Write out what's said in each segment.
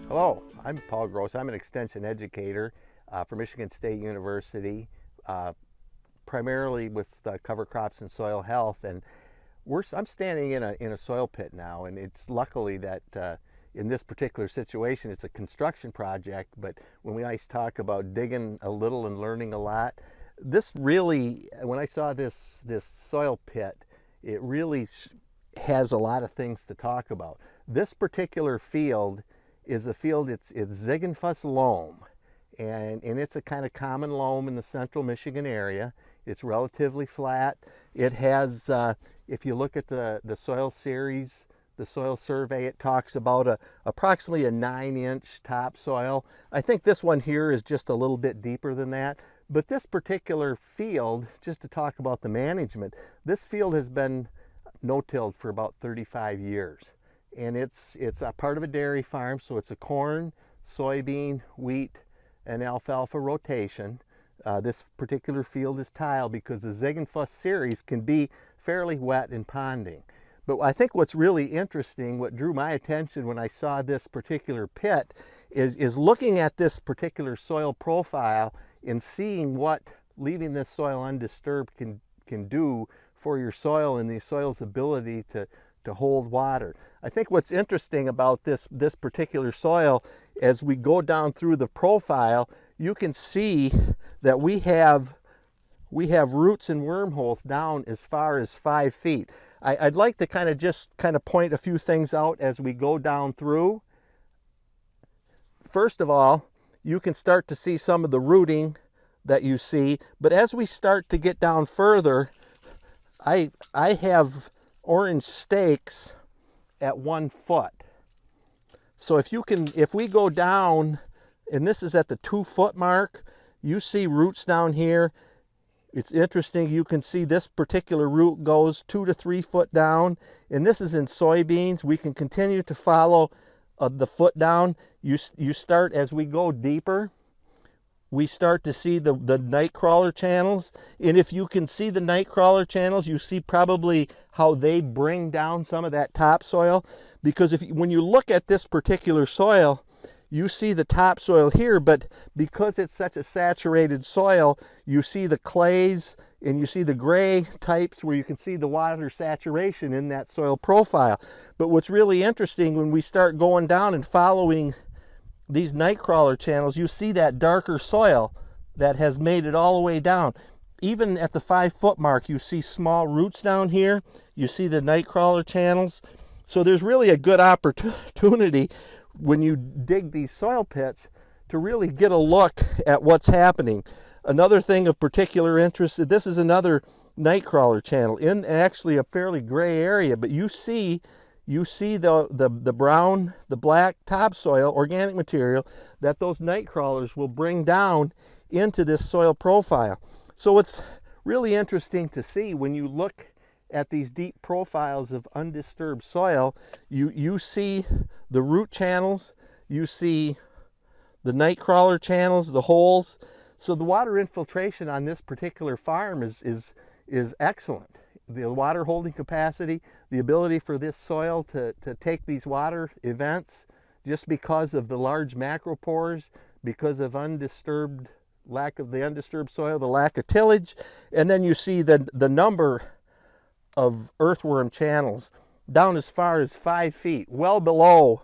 Hello, I'm Paul Gross. I'm an extension educator for Michigan State University, primarily with cover crops and soil health. And I'm standing in a soil pit now, and it's luckily that in this particular situation, it's a construction project. But when we always talk about digging a little and learning a lot, this really, when I saw this soil pit, it really has a lot of things to talk about. This particular field is a field, it's Ziegenfuss loam, and it's a kind of common loam in the central Michigan area. It's relatively flat. It has, if you look at the soil series, the soil survey, it talks about approximately a 9-inch topsoil. I think this one here is just a little bit deeper than that. But this particular field, just to talk about the management, this field has been no-tilled for about 35 years. And it's a part of a dairy farm, so it's a corn, soybean, wheat, and alfalfa rotation. This particular field is tile because the Ziegenfuss series can be fairly wet and ponding. But I think what's really interesting, what drew my attention when I saw this particular pit, is looking at this particular soil profile and seeing what leaving this soil undisturbed can do for your soil and the soil's ability to hold water. I think what's interesting about this particular soil, as we go down through the profile, you can see that we have roots and wormholes down as far as 5 feet. I'd like to kind of point a few things out as we go down through. First of all, you can start to see some of the rooting that you see, but as we start to get down further, I have orange stakes at 1 foot. So if we go down, and this is at the 2-foot mark, you see roots down here. It's interesting, you can see this particular root goes 2 to 3 foot down, and this is in soybeans. We can continue to follow the foot down. You start, as we go deeper, we start to see the night crawler channels. And if you can see the night crawler channels, you see probably how they bring down some of that topsoil. Because when you look at this particular soil, you see the topsoil here, but because it's such a saturated soil, you see the clays and you see the gray types where you can see the water saturation in that soil profile. But what's really interesting, when we start going down and following these night crawler channels, you see that darker soil that has made it all the way down. Even at the 5-foot mark, you see small roots down here. You see the night crawler channels. So there's really a good opportunity when you dig these soil pits to really get a look at what's happening. Another thing of particular interest, this is another night crawler channel in actually a fairly gray area, but you see the brown, the black topsoil, organic material that those night crawlers will bring down into this soil profile. So it's really interesting to see when you look at these deep profiles of undisturbed soil, you see the root channels, you see the night crawler channels, the holes. So the water infiltration on this particular farm is excellent. The water holding capacity, the ability for this soil to take these water events just because of the large macropores, because of lack of the undisturbed soil, the lack of tillage. And then you see the number of earthworm channels down as far as 5 feet, well below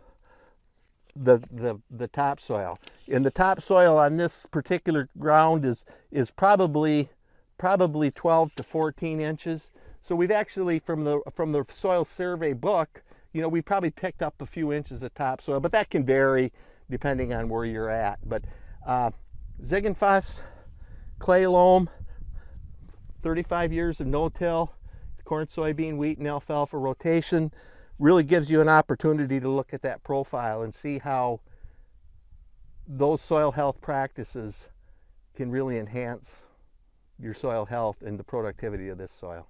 the topsoil. And the topsoil on this particular ground is probably 12 to 14 inches. So we've actually, from the soil survey book, we probably picked up a few inches of topsoil, but that can vary depending on where you're at. But Ziegenfuss, clay loam, 35 years of no-till, corn, soybean, wheat, and alfalfa rotation, really gives you an opportunity to look at that profile and see how those soil health practices can really enhance your soil health and the productivity of this soil.